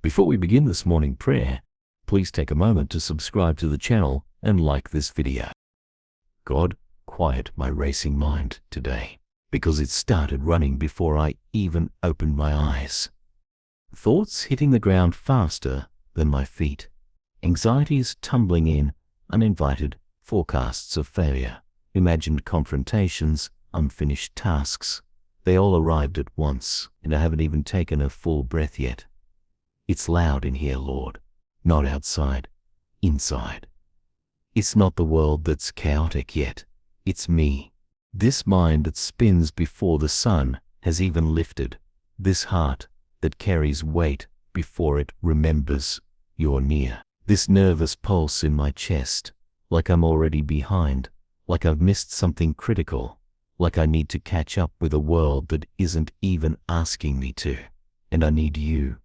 Before we begin this morning prayer, please take a moment to subscribe to the channel and like this video. God, quiet my racing mind today, because it started running before I even opened my eyes. Thoughts hitting the ground faster than my feet. Anxieties tumbling in, uninvited forecasts of failure. Imagined confrontations, unfinished tasks. They all arrived at once, and I haven't even taken a full breath yet. It's loud in here, Lord. Not outside, inside. It's not the world that's chaotic yet. It's me. This mind that spins before the sun has even lifted. This heart that carries weight before it remembers you're near. This nervous pulse in my chest, like I'm already behind, like I've missed something critical, like I need to catch up with a world that isn't even asking me to. And I need you,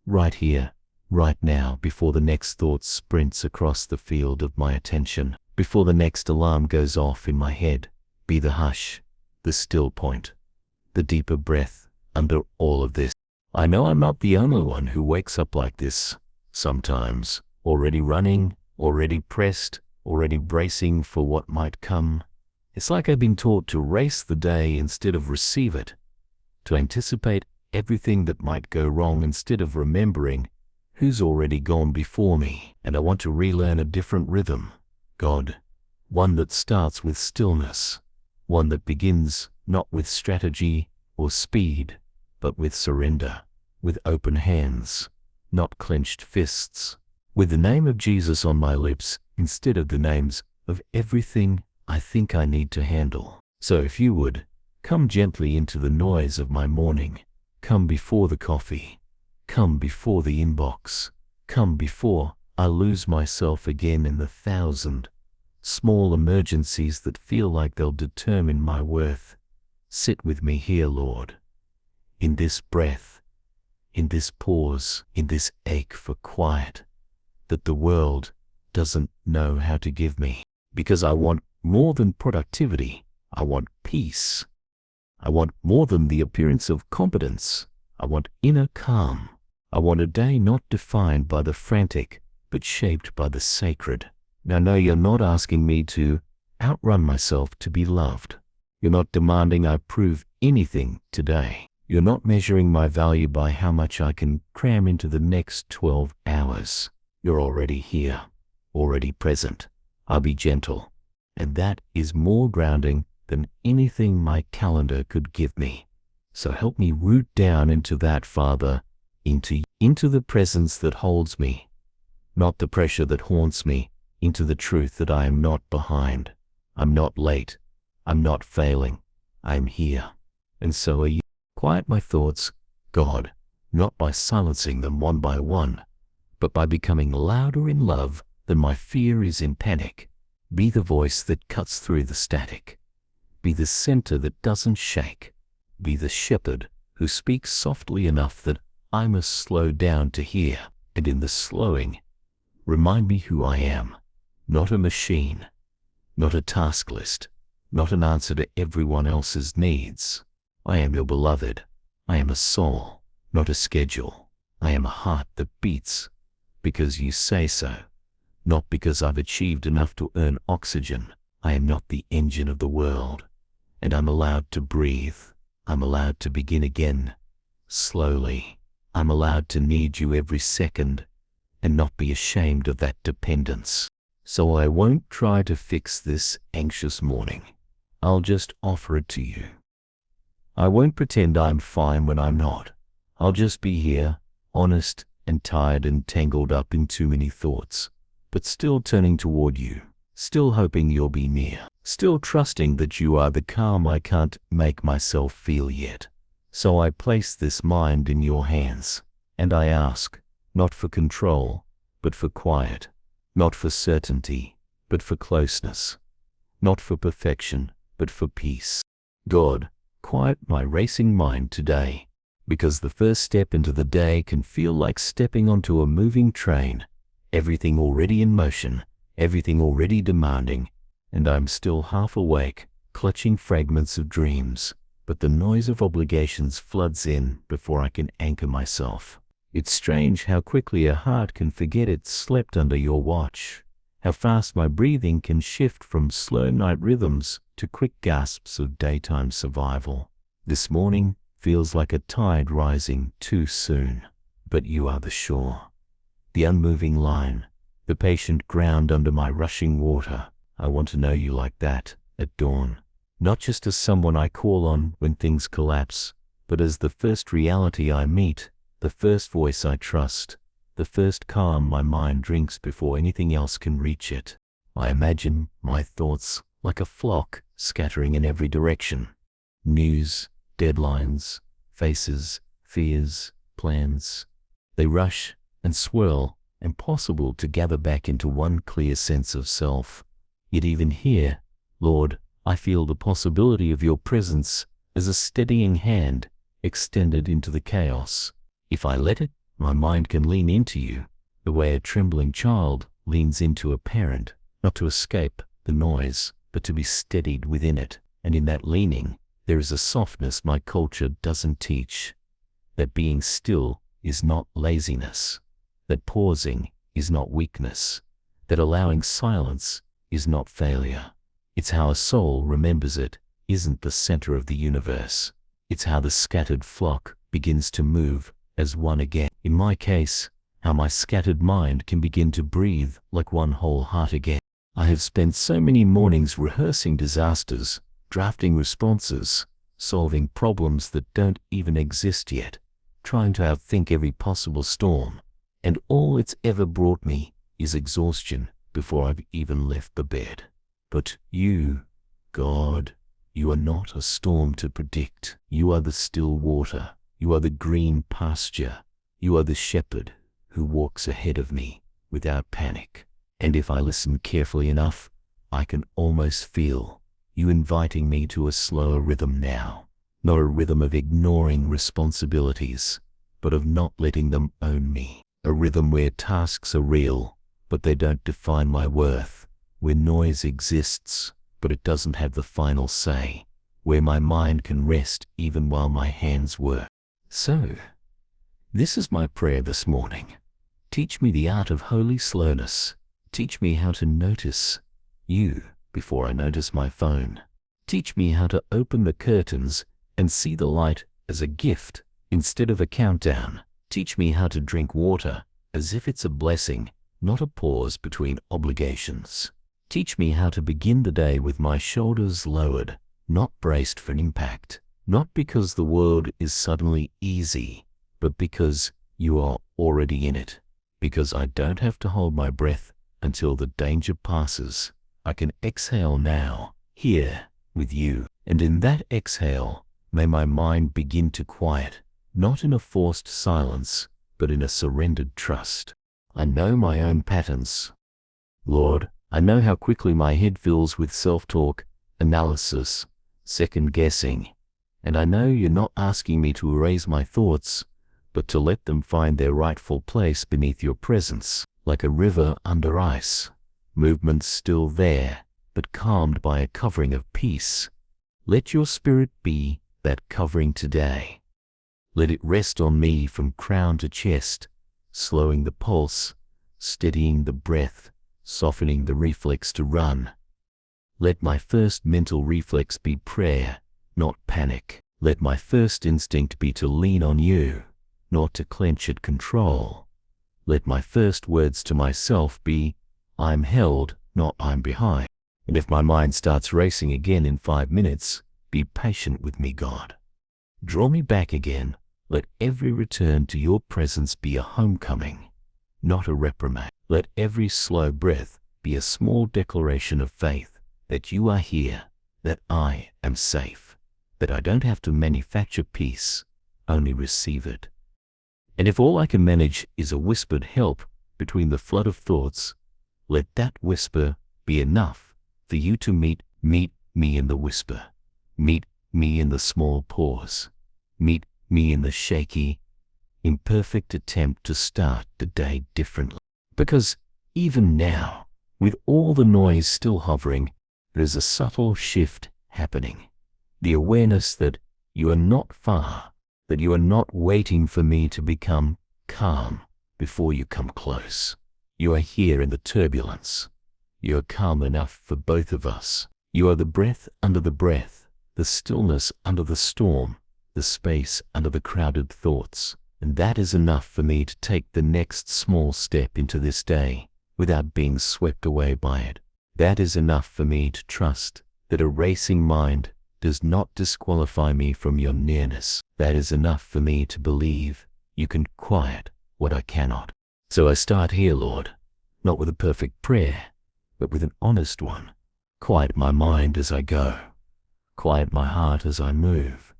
right here, right now, before the next thought sprints across the field of my attention, before the next alarm goes off in my head. Be the hush, the still point, the deeper breath under all of this. I know I'm not the only one who wakes up like this, sometimes, already running, already pressed, already bracing for what might come. It's like I've been taught to race the day instead of receive it, to anticipate everything that might go wrong instead of remembering who's already gone before me. And I want to relearn a different rhythm, God, one that starts with stillness, one that begins not with strategy or speed, but with surrender, with open hands, not clenched fists, with the name of Jesus on my lips instead of the names of everything I think I need to handle. So if you would, come gently into the noise of my morning. Come before the coffee. Come before the inbox. Come before I lose myself again in the 1,000 small emergencies that feel like they'll determine my worth. Sit with me here, Lord, in this breath, in this pause, in this ache for quiet that the world doesn't know how to give me. Because I want more than productivity. I want peace. I want more than the appearance of competence. I want inner calm. I want a day not defined by the frantic, but shaped by the sacred. Now, no, you're not asking me to outrun myself to be loved. You're not demanding I prove anything today. You're not measuring my value by how much I can cram into the next 12 hours. You're already here, already present. I'll be gentle, and that is more grounding than anything my calendar could give me. So help me root down into that, Father, into the presence that holds me, not the pressure that haunts me, into the truth that I am not behind, I'm not late, I'm not failing, I'm here, and so are you. Quiet my thoughts, God, not by silencing them one by one, but by becoming louder in love than my fear is in panic. Be the voice that cuts through the static. Be the center that doesn't shake. Be the shepherd who speaks softly enough that I must slow down to hear, and in the slowing, remind me who I am. Not a machine, not a task list, not an answer to everyone else's needs. I am your beloved. I am a soul, not a schedule. I am a heart that beats because you say so, not because I've achieved enough to earn oxygen. I am not the engine of the world, and I'm allowed to breathe. I'm allowed to begin again, slowly. I'm allowed to need you every second and not be ashamed of that dependence. So I won't try to fix this anxious morning. I'll just offer it to you. I won't pretend I'm fine when I'm not. I'll just be here, honest and tired and tangled up in too many thoughts, but still turning toward you, still hoping you'll be near, still trusting that you are the calm I can't make myself feel yet. So I place this mind in your hands, and I ask, not for control, but for quiet, not for certainty, but for closeness, not for perfection, but for peace. God, quiet my racing mind today, because the first step into the day can feel like stepping onto a moving train, everything already in motion, everything already demanding, and I'm still half awake, clutching fragments of dreams, but the noise of obligations floods in before I can anchor myself. It's strange how quickly a heart can forget it slept under your watch, how fast my breathing can shift from slow night rhythms to quick gasps of daytime survival. This morning feels like a tide rising too soon, but you are the shore, the unmoving line, the patient ground under my rushing water. I want to know you like that at dawn, not just as someone I call on when things collapse, but as the first reality I meet, the first voice I trust, the first calm my mind drinks before anything else can reach it. I imagine my thoughts like a flock scattering in every direction. News, deadlines, faces, fears, plans. They rush and swirl, impossible to gather back into one clear sense of self. Yet even here, Lord, I feel the possibility of your presence as a steadying hand extended into the chaos. If I let it, my mind can lean into you, the way a trembling child leans into a parent, not to escape the noise, but to be steadied within it. And in that leaning, there is a softness my culture doesn't teach. That being still is not laziness. That pausing is not weakness. That allowing silence is not failure. It's how a soul remembers it isn't the center of the universe. It's how the scattered flock begins to move as one again. In my case, how my scattered mind can begin to breathe like one whole heart again. I have spent so many mornings rehearsing disasters, drafting responses, solving problems that don't even exist yet, trying to outthink every possible storm, and all it's ever brought me is exhaustion before I've even left the bed. But you, God, you are not a storm to predict. You are the still water. You are the green pasture. You are the shepherd who walks ahead of me without panic. And if I listen carefully enough, I can almost feel you inviting me to a slower rhythm now. Not a rhythm of ignoring responsibilities, but of not letting them own me. A rhythm where tasks are real, but they don't define my worth. Where noise exists, but it doesn't have the final say. Where my mind can rest even while my hands work. So, this is my prayer this morning. Teach me the art of holy slowness. Teach me how to notice you before I notice my phone. Teach me how to open the curtains and see the light as a gift instead of a countdown. Teach me how to drink water as if it's a blessing, not a pause between obligations. Teach me how to begin the day with my shoulders lowered, not braced for impact. Not because the world is suddenly easy, but because you are already in it. Because I don't have to hold my breath until the danger passes. I can exhale now, here, with you. And in that exhale, may my mind begin to quiet, not in a forced silence, but in a surrendered trust. I know my own patterns. Lord, I know how quickly my head fills with self-talk, analysis, second-guessing. And I know you're not asking me to erase my thoughts, but to let them find their rightful place beneath your presence, like a river under ice. Movement still there, but calmed by a covering of peace. Let your spirit be that covering today. Let it rest on me from crown to chest, slowing the pulse, steadying the breath, softening the reflex to run. Let my first mental reflex be prayer, not panic. Let my first instinct be to lean on you, not to clench at control. Let my first words to myself be, I'm held, not I'm behind. And if my mind starts racing again in 5 minutes, be patient with me, God. Draw me back again. Let every return to your presence be a homecoming, not a reprimand. Let every slow breath be a small declaration of faith that you are here, that I am safe, that I don't have to manufacture peace, only receive it. And if all I can manage is a whispered help between the flood of thoughts, let that whisper be enough for you to meet me in the whisper, meet me in the small pause, meet me in the shaky, imperfect attempt to start the day differently. Because even now, with all the noise still hovering, there's a subtle shift happening. The awareness that you are not far, that you are not waiting for me to become calm before you come close. You are here in the turbulence. You are calm enough for both of us. You are the breath under the breath, the stillness under the storm, the space under the crowded thoughts. And that is enough for me to take the next small step into this day without being swept away by it. That is enough for me to trust that a racing mind does not disqualify me from your nearness. That is enough for me to believe you can quiet what I cannot. So I start here, Lord, not with a perfect prayer, but with an honest one. Quiet my mind as I go. Quiet my heart as I move.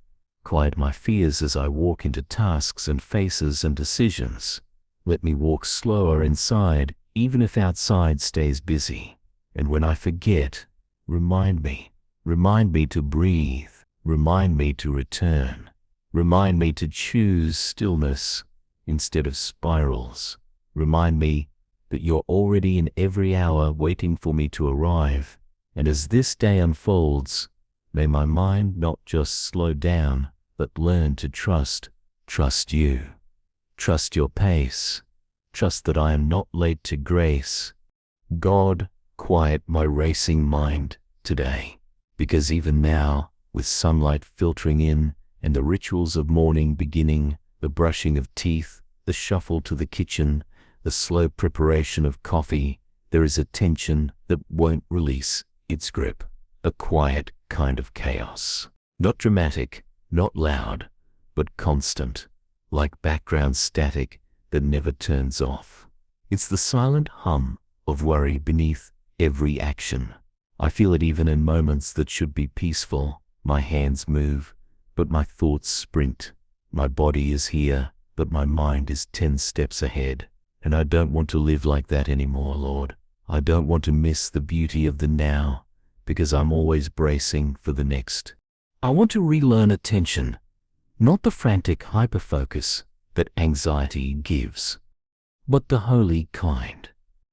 Quiet my fears as I walk into tasks and faces and decisions. Let me walk slower inside, even if outside stays busy. And when I forget, remind me to breathe, remind me to return, remind me to choose stillness instead of spirals. Remind me that you're already in every hour waiting for me to arrive. And as this day unfolds, may my mind not just slow down, but learn to trust you. Trust your pace. Trust that I am not late to grace. God, quiet my racing mind today, because even now, with sunlight filtering in and the rituals of morning beginning, the brushing of teeth, the shuffle to the kitchen, the slow preparation of coffee, there is a tension that won't release its grip, a quiet kind of chaos. Not dramatic, not loud, but constant, like background static that never turns off. It's the silent hum of worry beneath every action. I feel it even in moments that should be peaceful. My hands move, but my thoughts sprint. My body is here, but my mind is 10 steps ahead. And I don't want to live like that anymore, Lord. I don't want to miss the beauty of the now, because I'm always bracing for the next. I want to relearn attention, not the frantic hyperfocus that anxiety gives, but the holy kind.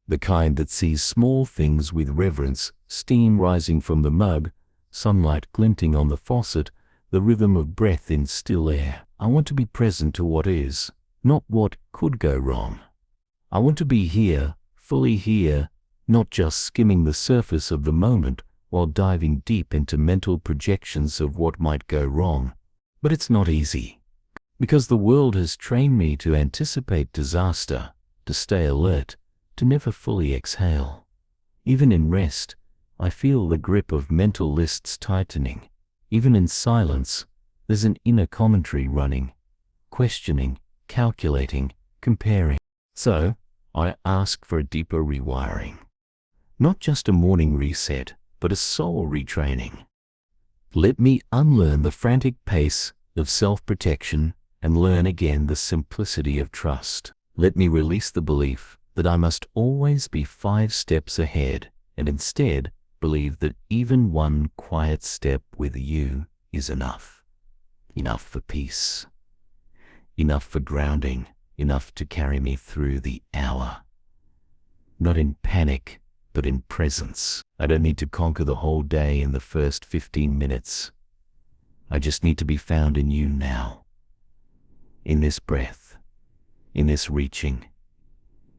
The kind that sees small things with reverence, steam rising from the mug, sunlight glinting on the faucet, the rhythm of breath in still air. I want to be present to what is, not what could go wrong. I want to be here, fully here, not just skimming the surface of the moment while diving deep into mental projections of what might go wrong. But it's not easy, because the world has trained me to anticipate disaster, to stay alert, to never fully exhale. Even in rest, I feel the grip of mental lists tightening. Even in silence, there's an inner commentary running, questioning, calculating, comparing. So, I ask for a deeper rewiring. Not just a morning reset, but a soul retraining. Let me unlearn the frantic pace of self-protection and learn again the simplicity of trust. Let me release the belief that I must always be 5 steps ahead, and instead believe that even one quiet step with you is enough. Enough for peace. Enough for grounding. Enough to carry me through the hour. Not in panic, but in presence. I don't need to conquer the whole day in the first 15 minutes. I just need to be found in you now. In this breath, in this reaching,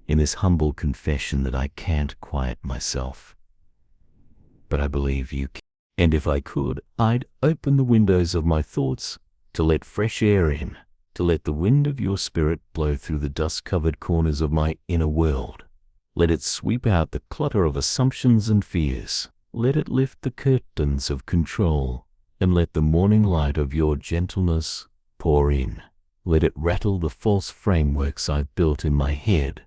in this humble confession that I can't quiet myself. But I believe you can. And if I could, I'd open the windows of my thoughts to let fresh air in, to let the wind of your spirit blow through the dust-covered corners of my inner world. Let it sweep out the clutter of assumptions and fears. Let it lift the curtains of control, and let the morning light of your gentleness pour in. Let it rattle the false frameworks I've built in my head,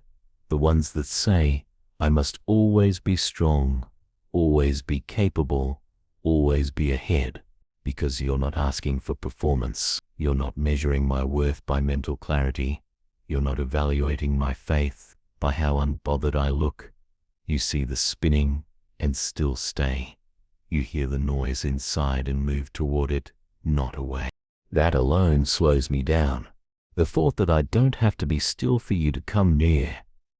the ones that say I must always be strong, always be capable, always be ahead. Because you're not asking for performance. You're not measuring my worth by mental clarity. You're not evaluating my faith by how unbothered I look. You see the spinning and still stay. You hear the noise inside and move toward it, not away. That alone slows me down. The thought that I don't have to be still for you to come near.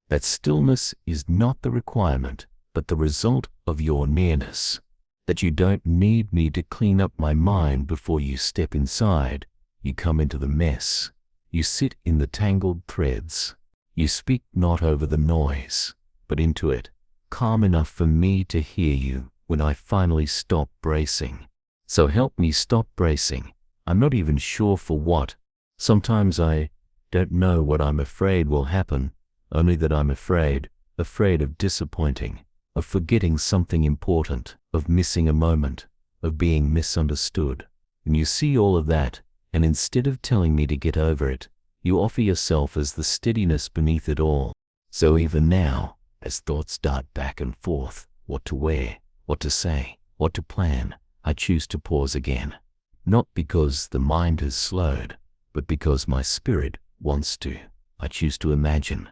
That stillness is not the requirement, but the result of your nearness. That you don't need me to clean up my mind before you step inside. You come into the mess. You sit in the tangled threads. You speak not over the noise, but into it, calm enough for me to hear you when I finally stop bracing. So help me stop bracing. I'm not even sure for what. Sometimes I don't know what I'm afraid will happen, only that I'm afraid of disappointing, of forgetting something important, of missing a moment, of being misunderstood. And you see all of that, and instead of telling me to get over it, you offer yourself as the steadiness beneath it all. So even now, as thoughts dart back and forth, what to wear, what to say, what to plan, I choose to pause again. Not because the mind has slowed, but because my spirit wants to. I choose to imagine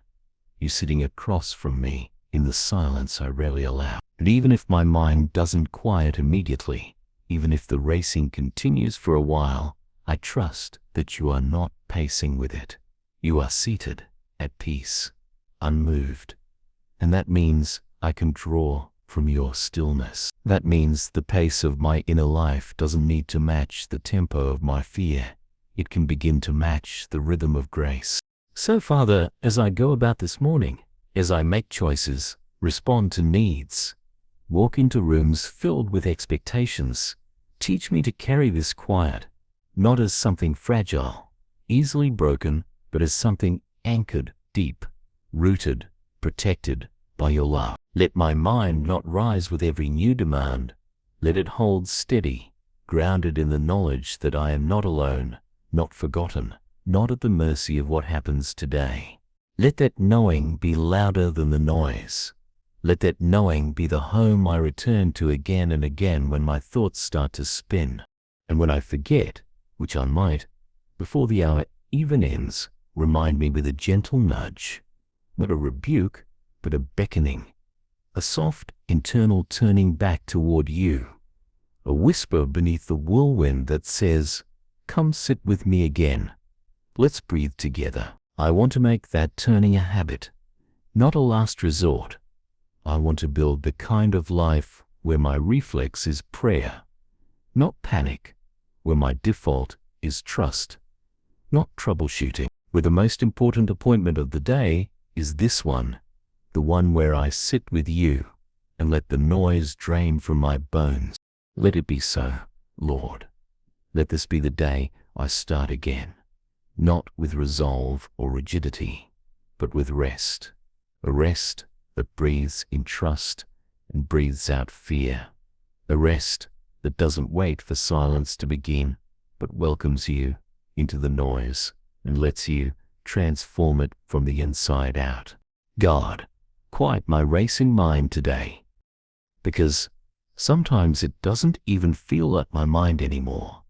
you sitting across from me in the silence I rarely allow. And even if my mind doesn't quiet immediately, even if the racing continues for a while, I trust that you are not pacing with it. You are seated, at peace, unmoved. And that means I can draw from your stillness. That means the pace of my inner life doesn't need to match the tempo of my fear. It can begin to match the rhythm of grace. So, Father, as I go about this morning, as I make choices, respond to needs, walk into rooms filled with expectations, teach me to carry this quiet, not as something fragile, easily broken, but as something anchored deep, rooted, protected by your love. Let my mind not rise with every new demand. Let it hold steady, grounded in the knowledge that I am not alone, not forgotten, not at the mercy of what happens today. Let that knowing be louder than the noise. Let that knowing be the home I return to again and again when my thoughts start to spin. And when I forget, which I might, before the hour even ends, remind me with a gentle nudge, not a rebuke, but a beckoning, a soft internal turning back toward you, a whisper beneath the whirlwind that says, "Come sit with me again. Let's breathe together." I want to make that turning a habit, not a last resort. I want to build the kind of life where my reflex is prayer, not panic, where my default is trust, not troubleshooting, where the most important appointment of the day is this one, the one where I sit with you and let the noise drain from my bones. Let it be so, Lord. Let this be the day I start again, not with resolve or rigidity, but with rest, a rest that breathes in trust and breathes out fear, a rest that doesn't wait for silence to begin, but welcomes you into the noise and lets you transform it from the inside out. God, quiet my racing mind today, because sometimes it doesn't even feel like my mind anymore,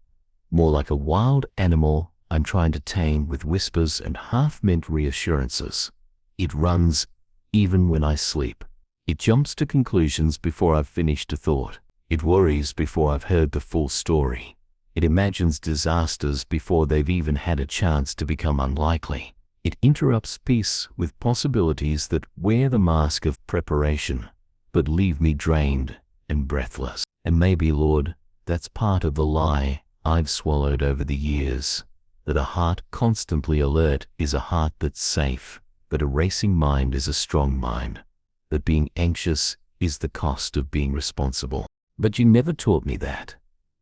more like a wild animal I'm trying to tame with whispers and half-meant reassurances. It runs even when I sleep. It jumps to conclusions before I've finished a thought. It worries before I've heard the full story. It imagines disasters before they've even had a chance to become unlikely. It interrupts peace with possibilities that wear the mask of preparation, but leave me drained and breathless. And maybe, Lord, that's part of the lie I've swallowed over the years, that a heart constantly alert is a heart that's safe, that a racing mind is a strong mind, that being anxious is the cost of being responsible. But you never taught me that.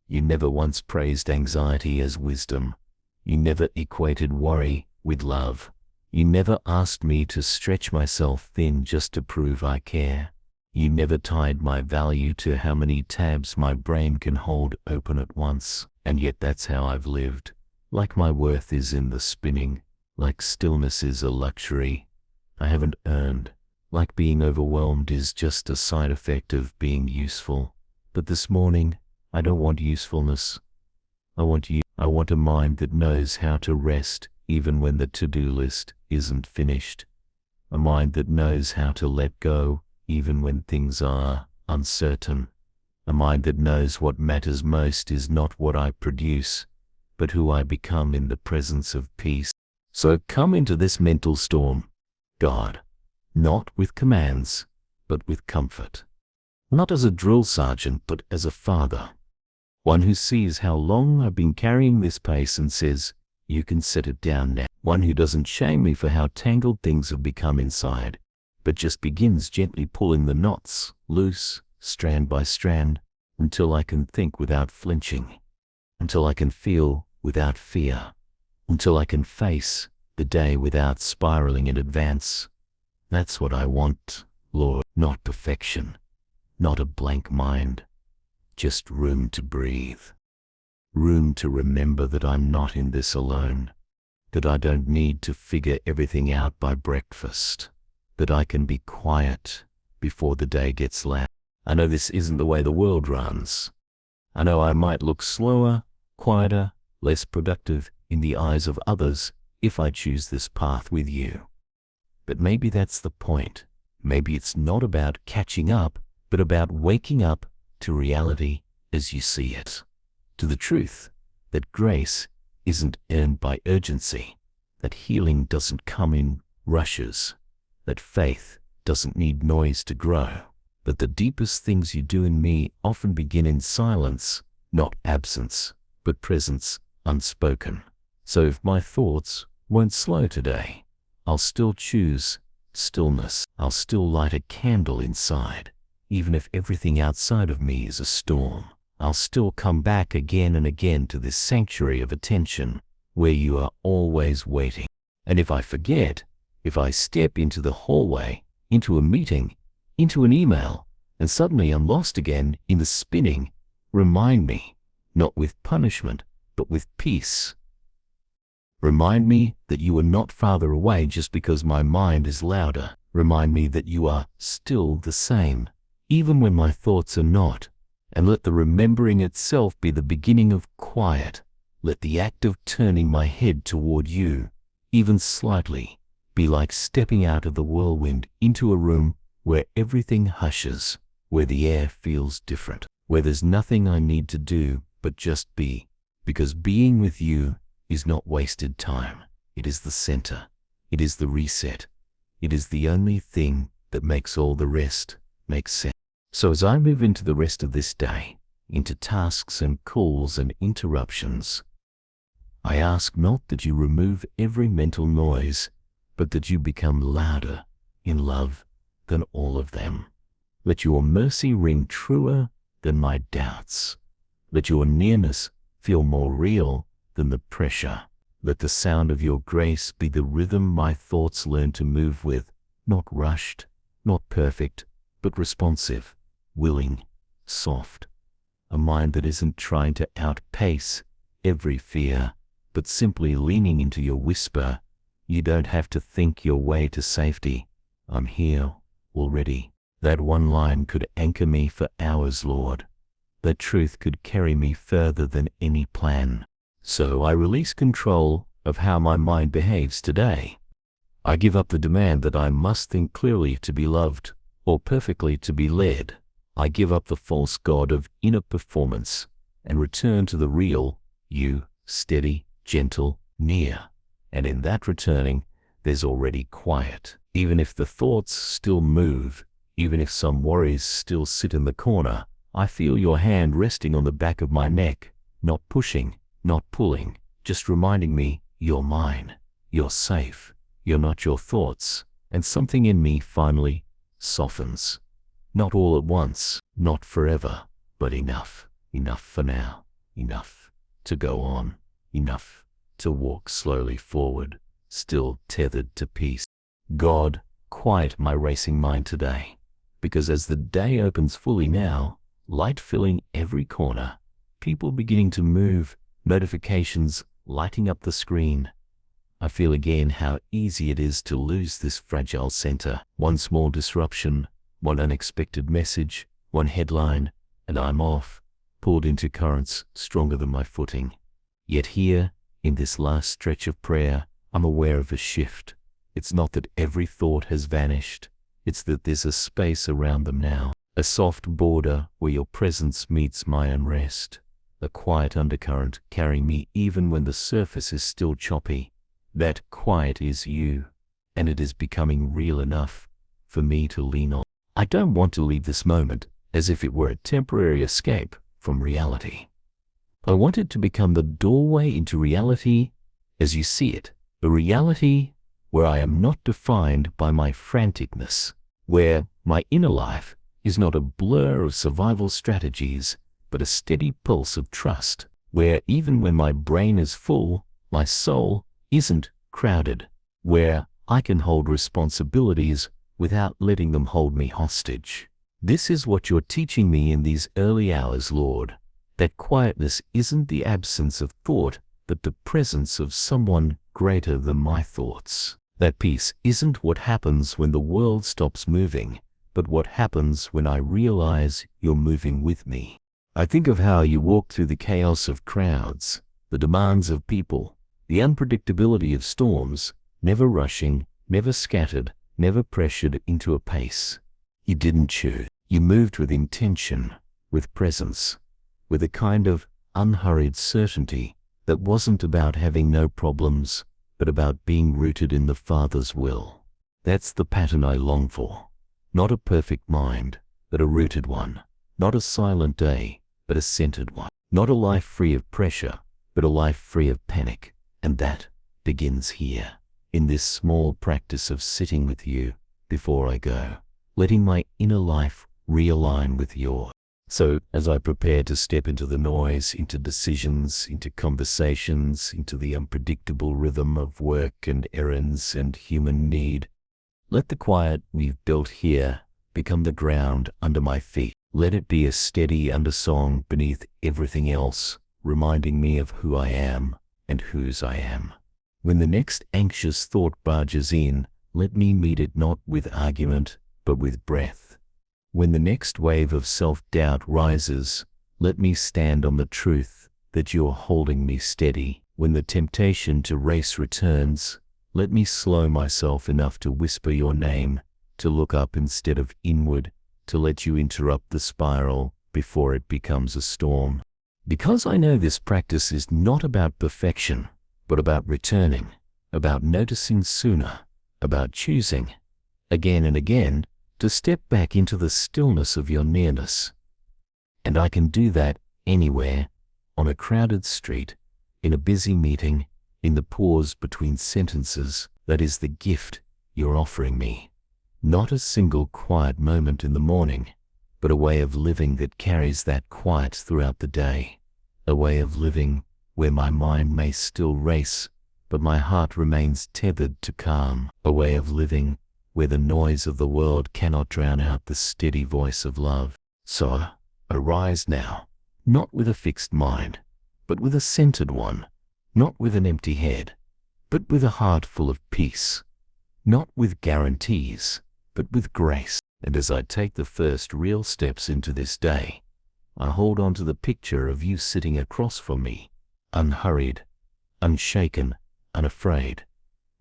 You never once praised anxiety as wisdom. You never equated worry with love. You never asked me to stretch myself thin just to prove I care. You never tied my value to how many tabs my brain can hold open at once. And yet that's how I've lived. Like my worth is in the spinning, like stillness is a luxury I haven't earned, like being overwhelmed is just a side effect of being useful. But this morning, I don't want usefulness. I want you. I want a mind that knows how to rest even when the to-do list isn't finished. A mind that knows how to let go even when things are uncertain. A mind that knows what matters most is not what I produce, but who I become in the presence of peace. So come into this mental storm, God, not with commands, but with comfort. Not as a drill sergeant, but as a father. One who sees how long I've been carrying this pace and says, You can set it down now. One who doesn't shame me for how tangled things have become inside, but just begins gently pulling the knots loose, strand by strand, until I can think without flinching, until I can feel without fear, until I can face the day without spiraling in advance. That's what I want, Lord. Not perfection, not a blank mind, just room to breathe. Room to remember that I'm not in this alone, that I don't need to figure everything out by breakfast, that I can be quiet before the day gets loud. I know this isn't the way the world runs. I know I might look slower, quieter, less productive in the eyes of others if I choose this path with you. But maybe that's the point. Maybe it's not about catching up, but about waking up to reality as you see it. To the truth that grace isn't earned by urgency, that healing doesn't come in rushes, that faith doesn't need noise to grow, that the deepest things you do in me often begin in silence, not absence, but presence unspoken. So if my thoughts weren't slow today, I'll still choose stillness. I'll still light a candle inside, even if everything outside of me is a storm. I'll still come back again and again to this sanctuary of attention where you are always waiting. And if I forget, if I step into the hallway, into a meeting, into an email, and suddenly I'm lost again in the spinning, remind me, not with punishment, but with peace. Remind me that you are not farther away just because my mind is louder. Remind me that you are still the same, even when my thoughts are not. And let the remembering itself be the beginning of quiet. Let the act of turning my head toward you, even slightly, be like stepping out of the whirlwind into a room where everything hushes, where the air feels different, where there's nothing I need to do but just be, because being with you is not wasted time. It is the center. It is the reset. It is the only thing that makes all the rest make sense. So as I move into the rest of this day, into tasks and calls and interruptions, I ask not that you remove every mental noise, but that you become louder in love than all of them. Let your mercy ring truer than my doubts. Let your nearness feel more real than the pressure. Let the sound of your grace be the rhythm my thoughts learn to move with, not rushed, not perfect, but responsive, willing, soft. A mind that isn't trying to outpace every fear, but simply leaning into your whisper. You don't have to think your way to safety. I'm here already. That one line could anchor me for hours, Lord. That truth could carry me further than any plan. So I release control of how my mind behaves today. I give up the demand that I must think clearly to be loved or perfectly to be led. I give up the false god of inner performance and return to the real you, steady, gentle, near. And in that returning, there's already quiet. Even if the thoughts still move, even if some worries still sit in the corner, I feel your hand resting on the back of my neck, not pushing, not pulling, just reminding me you're mine, you're safe, you're not your thoughts. And something in me finally softens. Not all at once, not forever, but enough. Enough for now, enough to go on, enough to walk slowly forward, still tethered to peace. God, quiet my racing mind today, because as the day opens fully now, light filling every corner, people beginning to move, notifications lighting up the screen, I feel again how easy it is to lose this fragile center. One small disruption, one unexpected message, one headline, and I'm off, pulled into currents stronger than my footing. Yet here, in this last stretch of prayer, I'm aware of a shift. It's not that every thought has vanished. It's that there's a space around them now, a soft border where your presence meets my unrest, a quiet undercurrent carrying me even when the surface is still choppy. That quiet is you, and it is becoming real enough for me to lean on. I don't want to leave this moment as if it were a temporary escape from reality. I want it to become the doorway into reality as you see it, a reality where I am not defined by my franticness, where my inner life is not a blur of survival strategies, but a steady pulse of trust, where even when my brain is full, my soul isn't crowded, where I can hold responsibilities without letting them hold me hostage. This is what you're teaching me in these early hours, Lord, that quietness isn't the absence of thought, but the presence of someone greater than my thoughts. That peace isn't what happens when the world stops moving, but what happens when I realize you're moving with me. I think of how you walk through the chaos of crowds, the demands of people, the unpredictability of storms, never rushing, never scattered, never pressured into a pace. You didn't choose. You moved with intention, with presence, with a kind of unhurried certainty that wasn't about having no problems, but about being rooted in the Father's will. That's the pattern I long for. Not a perfect mind, but a rooted one. Not a silent day, but a centered one. Not a life free of pressure, but a life free of panic. And that begins here, in this small practice of sitting with you before I go, letting my inner life realign with yours. So as I prepare to step into the noise, into decisions, into conversations, into the unpredictable rhythm of work and errands and human need, let the quiet we've built here become the ground under my feet. Let it be a steady undersong beneath everything else, reminding me of who I am and whose I am. When the next anxious thought barges in, let me meet it not with argument, but with breath. When the next wave of self-doubt rises, let me stand on the truth that you're holding me steady. When the temptation to race returns, let me slow myself enough to whisper your name, to look up instead of inward, to let you interrupt the spiral before it becomes a storm. Because I know this practice is not about perfection, but about returning, about noticing sooner, about choosing, again and again, to step back into the stillness of your nearness. And I can do that anywhere, on a crowded street, in a busy meeting, in the pause between sentences. That is the gift you're offering me. Not a single quiet moment in the morning, but a way of living that carries that quiet throughout the day. A way of living where my mind may still race, but my heart remains tethered to calm. A way of living where the noise of the world cannot drown out the steady voice of love. So, arise now, not with a fixed mind, but with a centered one, not with an empty head, but with a heart full of peace, not with guarantees, but with grace. And as I take the first real steps into this day, I hold on to the picture of you sitting across from me, unhurried, unshaken, unafraid,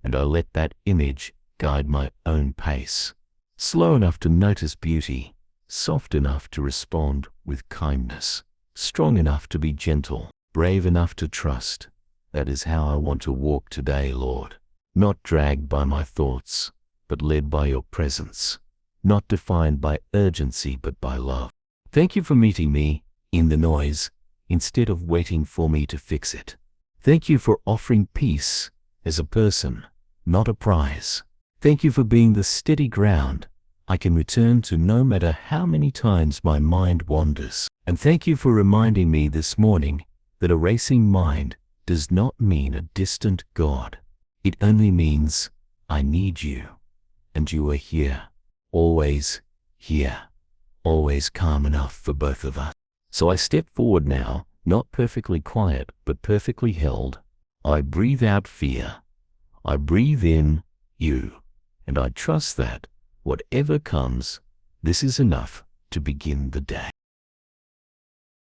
and I let that image guide my own pace, slow enough to notice beauty, soft enough to respond with kindness, strong enough to be gentle, brave enough to trust. That is how I want to walk today, Lord. Not dragged by my thoughts, but led by your presence. Not defined by urgency, but by love. Thank you for meeting me in the noise, instead of waiting for me to fix it. Thank you for offering peace as a person, not a prize. Thank you for being the steady ground I can return to no matter how many times my mind wanders. And thank you for reminding me this morning that a racing mind does not mean a distant God. It only means I need you, and you are here, always here, always calm enough for both of us. So I step forward now, not perfectly quiet, but perfectly held. I breathe out fear. I breathe in you. And I trust that, whatever comes, this is enough to begin the day.